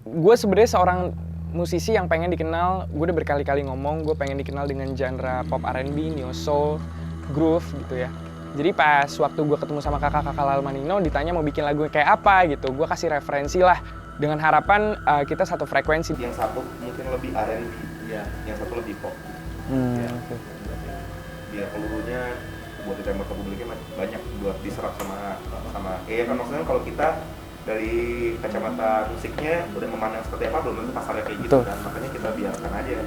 gue sebenarnya seorang musisi yang pengen dikenal, gue udah berkali-kali ngomong, gue pengen dikenal dengan genre pop R&B, neo soul, groove gitu ya. Jadi pas waktu gue ketemu sama kakak-kakak Lal Manino ditanya mau bikin lagu kayak apa gitu, gue kasih referensi lah dengan harapan kita satu frekuensi. Yang satu mungkin lebih R&B, ya, yang satu lebih pop. Ya, Okay. Biar pelurunya buat ditembak ke publiknya banyak buat diserap sama ya kan, maksudnya kalau kita dari kacamata musiknya udah memandang seperti apa, belum tentu pasarnya kayak gitu. Betul. Kan makanya kita biarkan aja,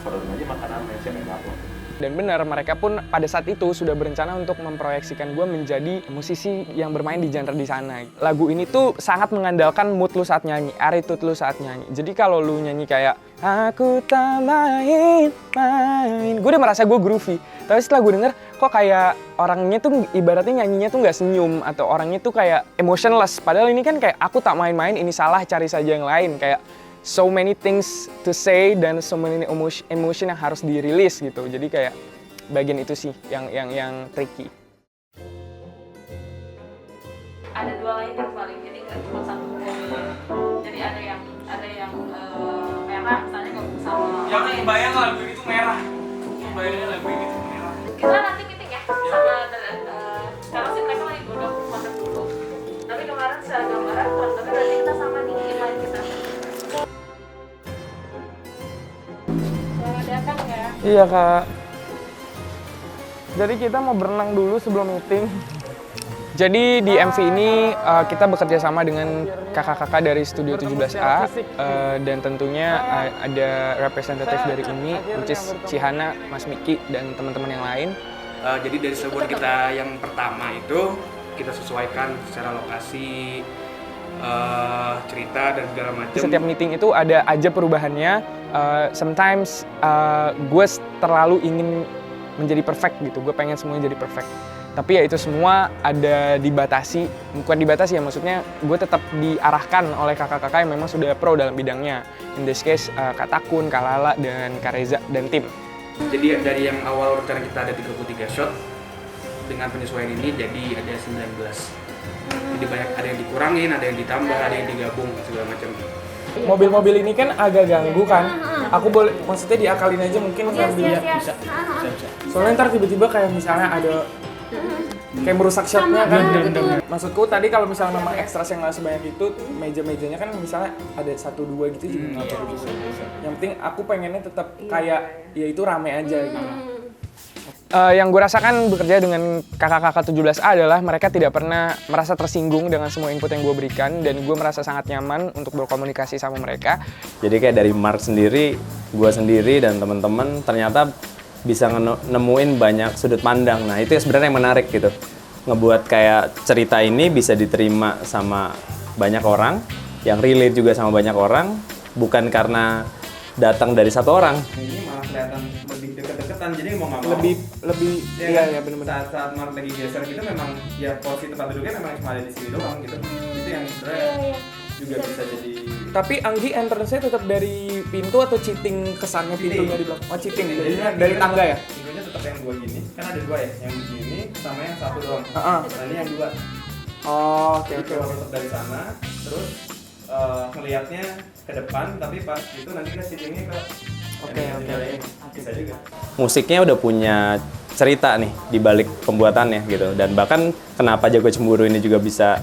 sodorin aja makanan siapa yang upload. Dan benar, mereka pun pada saat itu sudah berencana untuk memproyeksikan gue menjadi musisi yang bermain di genre di sana. Lagu ini tuh sangat mengandalkan mood lu saat nyanyi, attitude lu saat nyanyi. Jadi kalau lu nyanyi kayak aku tak main, gue udah merasa gue groovy. Tapi setelah gue denger, kok kayak orangnya tuh ibaratnya nyanyinya tuh nggak senyum atau orangnya tuh kayak emotionless. Padahal ini kan kayak aku tak main-main, ini salah, cari saja yang lain. Kayak so many things to say dan so many emotion yang harus dirilis gitu. Jadi kayak bagian itu sih yang tricky. Ada dua lain yang paling, jadi nggak cuma satu. Jadi ada yang merah, misalnya nggak sama. Jangan kebayang lagu itu merah. Kebayangnya lagu ini tuh merah. Kita nanti meeting ya sama sekarang sih mereka lagi udah konsep dulu. Tapi kemarin secara gambaran, tapi nanti kita sama nih email kita. Selamat datang ya. Iya kak. Jadi kita mau berenang dulu sebelum meeting. Jadi di MV ini kita bekerja sama dengan kakak-kakak dari Studio 17A dan tentunya ada representatif dari IMI, which is Cihana, Mas Miki, dan teman-teman yang lain. Jadi dari storyboard kita yang pertama itu kita sesuaikan secara lokasi, cerita dan segala macam. Setiap meeting itu ada aja perubahannya. Sometimes gue terlalu ingin menjadi perfect gitu. Gue pengen semuanya jadi perfect. Tapi ya itu semua ada dibatasi, bukan dibatasi ya, maksudnya gue tetap diarahkan oleh kakak-kakak yang memang sudah pro dalam bidangnya. In this case, Kak Takun, Kak Lala, dan Kak Reza, dan tim. Jadi dari yang awal rencana kita ada 33 shot, dengan penyesuaian ini jadi ada 19. Jadi banyak, ada yang dikurangin, ada yang ditambah, ada yang digabung, segala macam. Mobil-mobil ini kan agak ganggu kan, aku boleh, maksudnya diakalin aja mungkin biar dia bisa. Soalnya ntar tiba-tiba kayak misalnya ada kayak merusak shotnya kan. Maksudku tadi kalau misalnya memang ekstras yang nggak sebanyak itu, meja-mejanya kan misalnya ada 1-2 gitu juga nggak perlu juga. Yang penting aku pengennya tetap kayak ya itu rame aja gitu. Yang gue rasakan bekerja dengan kakak-kakak 17A adalah mereka tidak pernah merasa tersinggung dengan semua input yang gue berikan, dan gue merasa sangat nyaman untuk berkomunikasi sama mereka. Jadi kayak dari Mark sendiri, gue sendiri dan teman-teman ternyata bisa nemuin banyak sudut pandang. Nah itu sebenarnya yang menarik gitu, ngebuat kayak cerita ini bisa diterima sama banyak orang, yang relate juga sama banyak orang, bukan karena datang dari satu orang. Ini malah kelihatan lebih deket-deketan, jadi mau nggak mau. Lebih iya benar-benar. Saat Mark lagi geser gitu memang ya posisi tempat duduknya memang cuma ada di sini doang gitu. Itu yang sebenarnya juga bisa jadi. Tapi Anggi entrance-nya tetap dari pintu atau cheating kesannya pintunya di belakang? Oh cheating, dari tangga ya? Pintunya tetap yang dua gini, kan ada dua ya, yang begini sama yang satu doang. Nah ini yang dua. Oh oke. Tetap dari sana, terus ngelihatnya ke depan, tapi pas itu nanti kita cheatingnya ke. Oke. Bisa juga. Musiknya udah punya cerita nih di balik pembuatannya gitu, dan bahkan kenapa Jago Cemburu ini juga bisa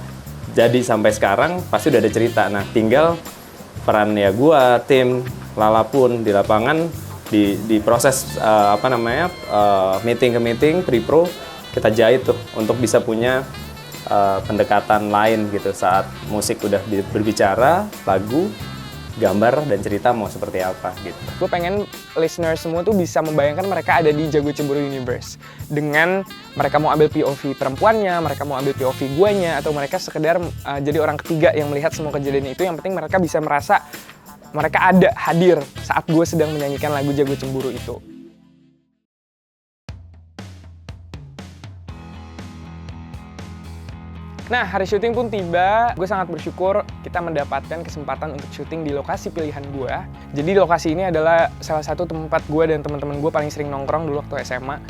jadi sampai sekarang pasti udah ada cerita. Nah tinggal peran ya gua, tim, Lala pun di lapangan di proses meeting ke meeting, pre-pro kita jahit tuh untuk bisa punya pendekatan lain gitu saat musik udah berbicara, lagu, gambar dan cerita mau seperti apa gitu. Gue pengen listener semua tuh bisa membayangkan mereka ada di Jago Cemburu Universe. Dengan mereka mau ambil POV perempuannya, mereka mau ambil POV guanya, atau mereka sekedar jadi orang ketiga yang melihat semua kejadian itu. Yang penting mereka bisa merasa mereka ada hadir saat gue sedang menyanyikan lagu Jago Cemburu itu. Nah, hari syuting pun tiba. Gue sangat bersyukur kita mendapatkan kesempatan untuk syuting di lokasi pilihan gue. Jadi lokasi ini adalah salah satu tempat gue dan teman-teman gue paling sering nongkrong dulu waktu SMA.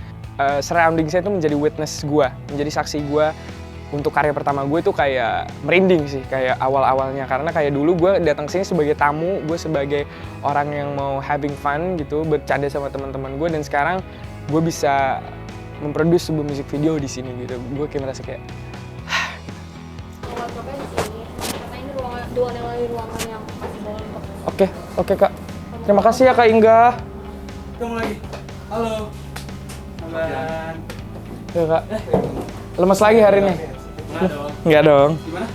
Surrounding-nya itu menjadi witness gue, menjadi saksi gue untuk karya pertama gue tuh kayak merinding sih, kayak awal-awalnya. Karena kayak dulu gue datang sini sebagai tamu, gue sebagai orang yang mau having fun gitu, bercanda sama teman-teman gue, dan sekarang gue bisa memproduksi sebuah musik video di sini gitu. Gue kayak merasa kayak Wardrobe di sini, karena ini ruangan yang masih boleh untuk Oke Kak. Terima kasih ya Kak Inga. Ketemu lagi. Halo. Halo. Ya Kak. Lemes lagi hari ini? Enggak dong. Enggak dong. Gimana?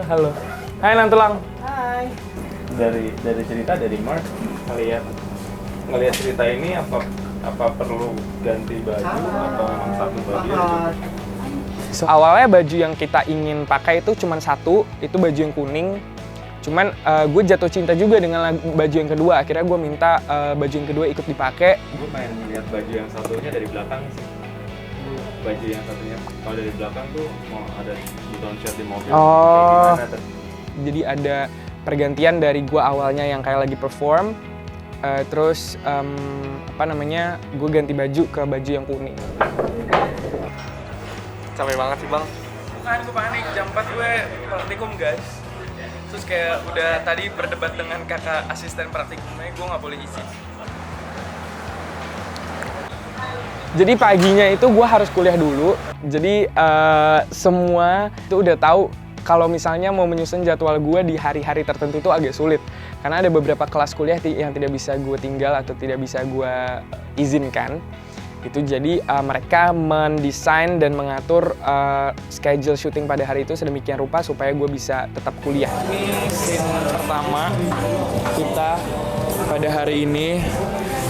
Halo. Hai Nantulang. Dari cerita dari Mark ngelihat cerita ini apa perlu ganti baju atau memang satu baju? So, awalnya baju yang kita ingin pakai itu cuma satu, itu baju yang kuning. Cuman gue jatuh cinta juga dengan baju yang kedua. Akhirnya gue minta baju yang kedua ikut dipakai. Gue pengen lihat baju yang satunya dari belakang sih. Baju yang satunya kalau dari belakang tuh mau ada buton shot di mobil. Oh. Kayak gimana tuh? Jadi ada pergantian dari gue awalnya yang kayak lagi perform, terus gue ganti baju ke baju yang kuning. Capek banget sih bang. Bukan, gue panik, jam 4 gue praktikum guys. Terus kayak udah tadi berdebat dengan kakak asisten praktikumnya, gue nggak boleh isi. Jadi paginya itu gue harus kuliah dulu, jadi semua itu udah tahu kalau misalnya mau menyusun jadwal gue di hari-hari tertentu itu agak sulit. Karena ada beberapa kelas kuliah yang tidak bisa gue tinggal atau tidak bisa gue izinkan. Itu jadi mereka mendesain dan mengatur schedule syuting pada hari itu sedemikian rupa supaya gue bisa tetap kuliah. Ini scene pertama kita pada hari ini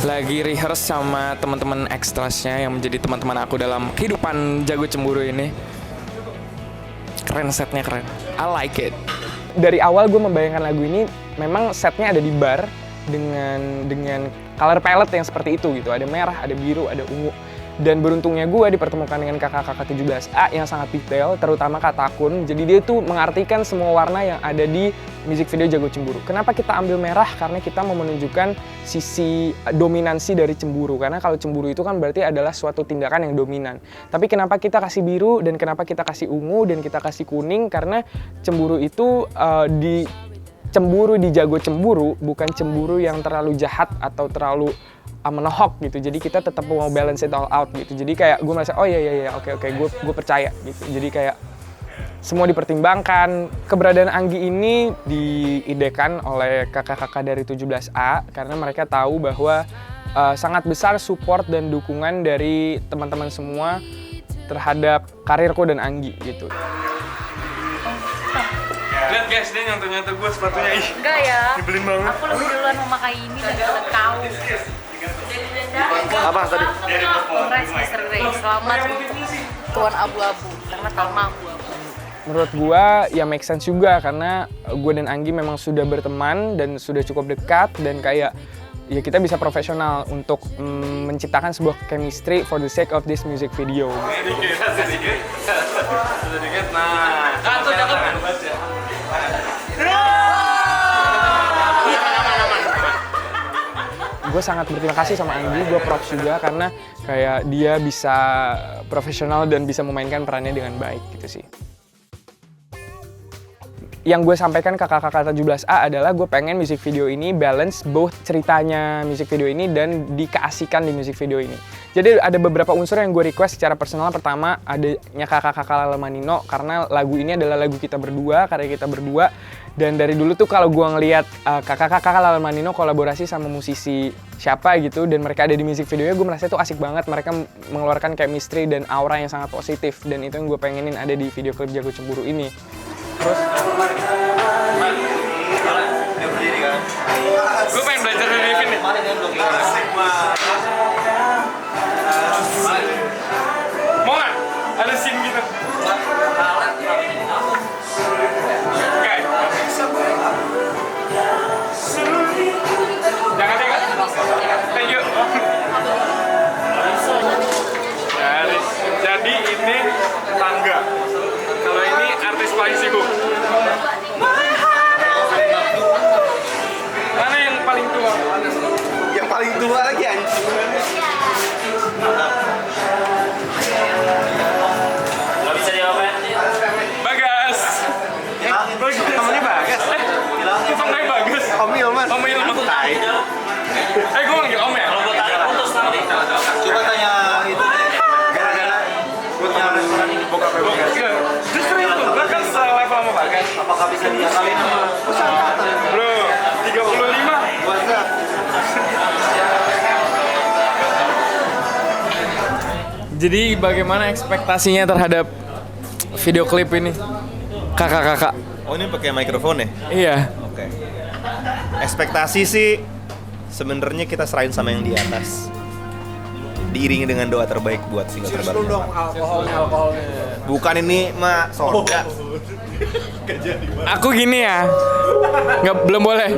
lagi rehearse sama teman-teman ekstrasnya yang menjadi teman-teman aku dalam kehidupan Jago Cemburu ini. Keren, setnya keren. I like it. Dari awal gue membayangkan lagu ini memang setnya ada di bar dengan color palette yang seperti itu gitu. Ada merah, ada biru, ada ungu. Dan beruntungnya gue dipertemukan dengan kakak-kakak 17A yang sangat detail, terutama Kak Takun. Jadi dia tuh mengartikan semua warna yang ada di music video Jago Cemburu. Kenapa kita ambil merah? Karena kita mau menunjukkan sisi dominansi dari cemburu. Karena kalau cemburu itu kan berarti adalah suatu tindakan yang dominan. Tapi kenapa kita kasih biru dan kenapa kita kasih ungu dan kita kasih kuning? Karena cemburu itu cemburu di Jago Cemburu bukan cemburu yang terlalu jahat atau terlalu menohok gitu. Jadi kita tetap mau balance it all out gitu. Jadi kayak gue merasa oh iya oke gue percaya gitu. Jadi kayak semua dipertimbangkan. Keberadaan Anggi ini diidekan oleh kakak-kakak dari 17A karena mereka tahu bahwa sangat besar support dan dukungan dari teman-teman semua terhadap karirku dan Anggi gitu. Lihat guys, dia nyantai-nyantai gue sepatunya. Enggak ya. Nyebelin banget. Aku lebih duluan memakai ini daripada kau. Apa tadi? Congrats Mr. Grey. Selamat untuk Tuan Abu-Abu karena Talma Abu-Abu. Menurut gua ya make sense juga karena gue dan Anggi memang sudah berteman dan sudah cukup dekat dan kayak ya kita bisa profesional untuk menciptakan sebuah chemistry for the sake of this music video. Sedikit. Nah, gue sangat berterima kasih sama Anggi, gue props juga karena kayak dia bisa profesional dan bisa memainkan perannya dengan baik gitu sih. Yang gue sampaikan ke kakak-kakak 17A adalah gue pengen music video ini balance both ceritanya music video ini dan dikeasihkan di music video ini. Jadi ada beberapa unsur yang gue request secara personal. Pertama adanya kakak-kakak Lala Manino karena lagu ini adalah lagu kita berdua, karya kita berdua. Dan dari dulu tuh kalau gue ngeliat kakak-kakak Lala Manino kolaborasi sama musisi siapa gitu dan mereka ada di music videonya, gue merasa itu asik banget. Mereka mengeluarkan chemistry dan aura yang sangat positif dan itu yang gue pengenin ada di video klip Jago Cemburu ini. Terus gue pengen belajar dari Devin nih. Mau nggak? Ada scene gitu. Oke. Jangan. Thank you. Jadi ini tangga. Kalau ini artis paling sibuk. Mana yang paling tua? Yang paling tua lagi anjing. nggak bisa diakalin sama Bro, 35. Jadi bagaimana ekspektasinya terhadap video klip ini? Kakak-kakak. Oh ini pakai mikrofon ya? Iya. Oke. Ekspektasi sih sebenarnya kita serahin sama yang di atas. Diiringi dengan doa terbaik buat single terbaru. dong alkoholnya. Bukan ini mah sorga. Aku gini ya, belum boleh.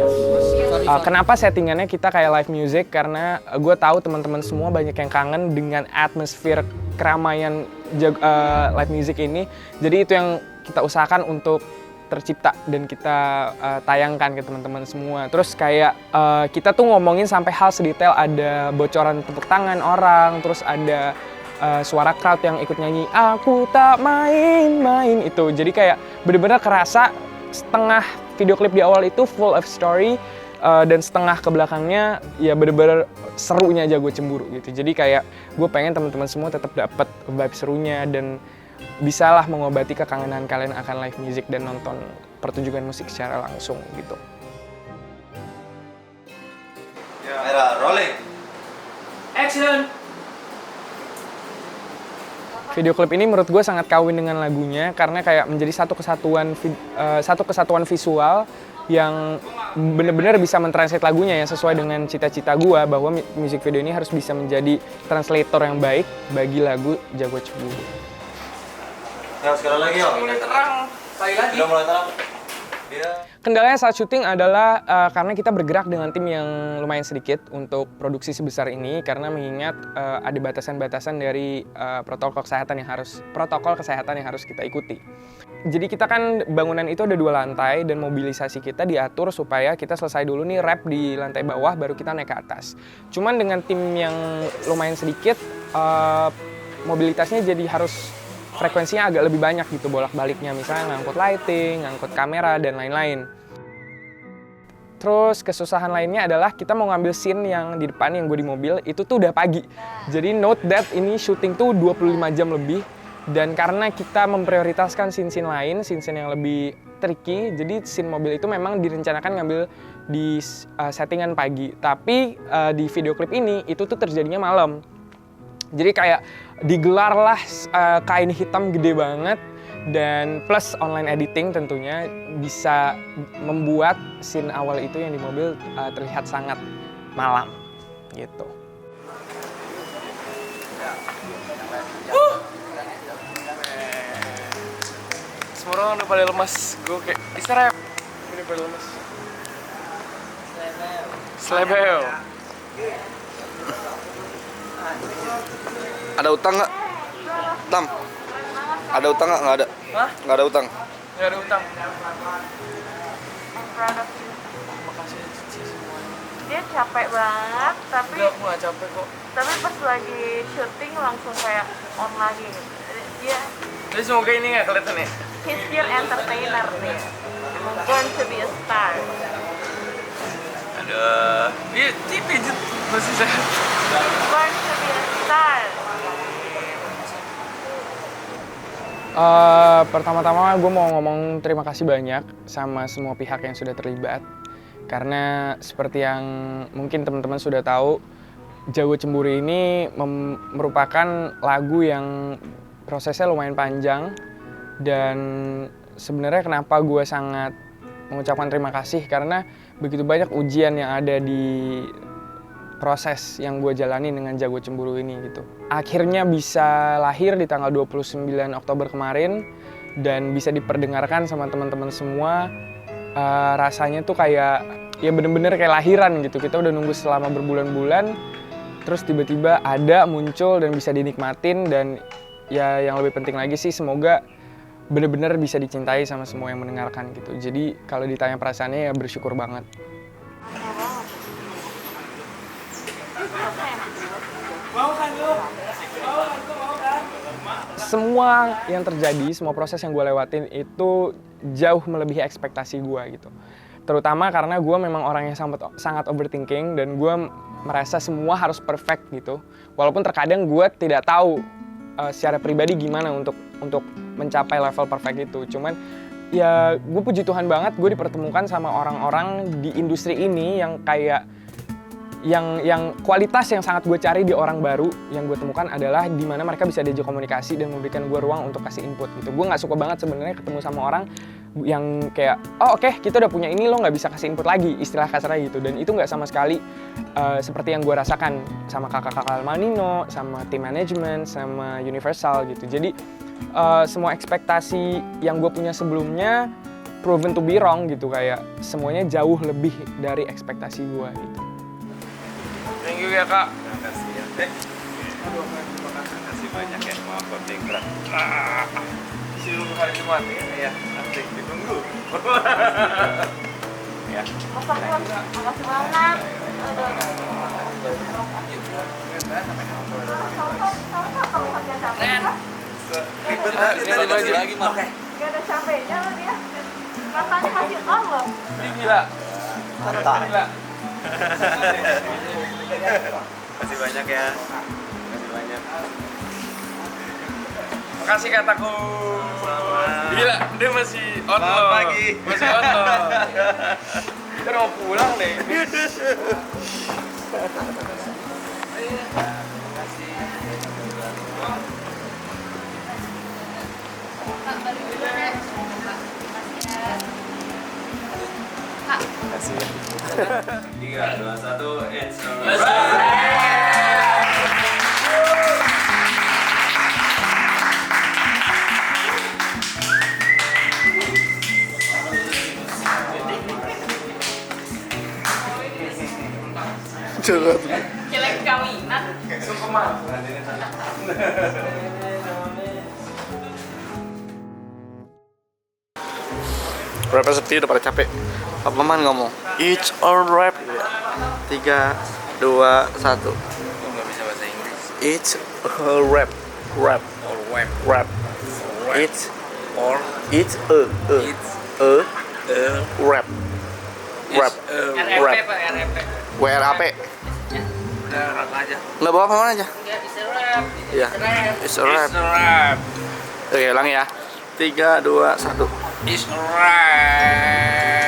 Kenapa settingannya kita kayak live music? Karena gue tahu teman-teman semua banyak yang kangen dengan atmosfer keramaian live music ini. Jadi itu yang kita usahakan untuk tercipta dan kita tayangkan ke teman-teman semua. Terus kayak kita tuh ngomongin sampai hal sedetail ada bocoran tepuk tangan orang, terus ada suara crowd yang ikut nyanyi aku tak main-main itu. Jadi kayak bener-bener kerasa setengah video klip di awal itu full of story dan setengah ke belakangnya ya bener-bener serunya Jago Cemburu gitu. Jadi kayak gue pengen teman-teman semua tetap dapat vibe serunya dan bisalah mengobati kekangenan kalian akan live music dan nonton pertunjukan musik secara langsung gitu. Era rolling. Action. Video klip ini menurut gue sangat kawin dengan lagunya karena kayak menjadi satu kesatuan visual yang benar-benar bisa mentranslate lagunya yang sesuai dengan cita-cita gue bahwa musik video ini harus bisa menjadi translator yang baik bagi lagu Jago Cemburu. Ya sekali lagi yuk. Sekali lagi. Udah mulai terang. Dia Kendalanya saat syuting adalah karena kita bergerak dengan tim yang lumayan sedikit untuk produksi sebesar ini karena mengingat ada batasan-batasan dari protokol kesehatan yang harus kita ikuti. Jadi kita kan bangunan itu ada 2 lantai dan mobilisasi kita diatur supaya kita selesai dulu nih rap di lantai bawah baru kita naik ke atas. Cuman dengan tim yang lumayan sedikit mobilitasnya jadi harus frekuensinya agak lebih banyak gitu bolak-baliknya, misalnya ngangkut lighting, ngangkut kamera, dan lain-lain. Terus kesusahan lainnya adalah kita mau ngambil scene yang di depan yang gue di mobil, itu tuh udah pagi. Jadi note that ini syuting tuh 25 jam lebih, dan karena kita memprioritaskan scene-scene lain, scene-scene yang lebih tricky, jadi scene mobil itu memang direncanakan ngambil di settingan pagi. Tapi di video klip ini, itu tuh terjadinya malam. Jadi kayak digelarlah kain hitam gede banget dan plus online editing tentunya bisa membuat scene awal itu yang di mobil terlihat sangat malam gitu. Semua orang udah pada lemas, gue kayak istirahat, udah pada lemas. Slebel. Ada utang nggak? Tam? Ada utang nggak? Nggak ada. Hah? Nggak ada utang. Nggak ada utang. Makasih Cici semuanya. Dia capek banget, tapi Enggak, aku nggak capek kok. tapi pas lagi syuting langsung kayak on lagi gitu. Dia Jadi semoga ini nggak kelihatan ya? he's your entertainer nih. Born to be a star. Aduh, dia pijet masih sehat. Born to be a star. Pertama-tama gue mau ngomong terima kasih banyak sama semua pihak yang sudah terlibat. Karena seperti yang mungkin teman-teman sudah tahu, Jago Cemburu ini merupakan lagu yang prosesnya lumayan panjang. Dan sebenarnya kenapa gue sangat mengucapkan terima kasih, karena begitu banyak ujian yang ada di proses yang gue jalani dengan Jago Cemburu ini gitu. Akhirnya bisa lahir di tanggal 29 Oktober kemarin dan bisa diperdengarkan sama teman-teman semua. Rasanya tuh kayak ya bener-bener kayak lahiran gitu. Kita udah nunggu selama berbulan-bulan, terus tiba-tiba ada muncul dan bisa dinikmatin, dan ya yang lebih penting lagi sih semoga bener-bener bisa dicintai sama semua yang mendengarkan gitu. Jadi kalau ditanya perasaannya ya bersyukur banget. Semua yang terjadi, semua proses yang gue lewatin itu jauh melebihi ekspektasi gue gitu. Terutama karena gue memang orang yang sangat overthinking dan gue merasa semua harus perfect gitu. Walaupun terkadang gue tidak tahu secara pribadi gimana untuk mencapai level perfect itu. Cuman ya gue puji Tuhan banget gue dipertemukan sama orang-orang di industri ini yang kayak yang kualitas yang sangat gue cari di orang baru yang gue temukan adalah di mana mereka bisa diajak komunikasi dan memberikan gue ruang untuk kasih input gitu. Gue nggak suka banget sebenarnya ketemu sama orang yang kayak oke, kita udah punya ini, lo nggak bisa kasih input lagi, istilah kasarnya gitu. Dan itu nggak sama sekali seperti yang gue rasakan sama kakak-kakak Almanino, sama tim manajemen, sama Universal gitu. Jadi semua ekspektasi yang gue punya sebelumnya proven to be wrong gitu, kayak semuanya jauh lebih dari ekspektasi gue gitu. Thank you ya kak. Terima kasih ya. Aduh, terima kasih banyak ya. Maaf bertingkat. Siul hari Jumat ya. Nanti ditunggu. Ya. Makasih banget. Ribet lagi mah. Gak ada capeknya loh dia. Rasanya masih on loh. Ini gila. Gila. Kasih banyak ya. Kasih banyak. Makasih kataku. Gila, dia masih on Selamat loh. pagi. Masih on loh. Kita udah mau pulang deh. Kasih ya. 3, 2, 1, it's alright. Jelek kawinan. Rapper seperti udah pada capek. Apa man ngomong? It's all rap. 3, 2, 1. Nggak bisa bahasa Inggris. It's all rap. Rap. Or web. Rap. It's Or it's it's rap. Rap. Rap. WRAP. udah rap aja. Nggak bawa apa aja? Enggak bisa rap. Iya. It's a rap. It's a rap. Oke, ulang ya. 3, 2, 1. It's a rap.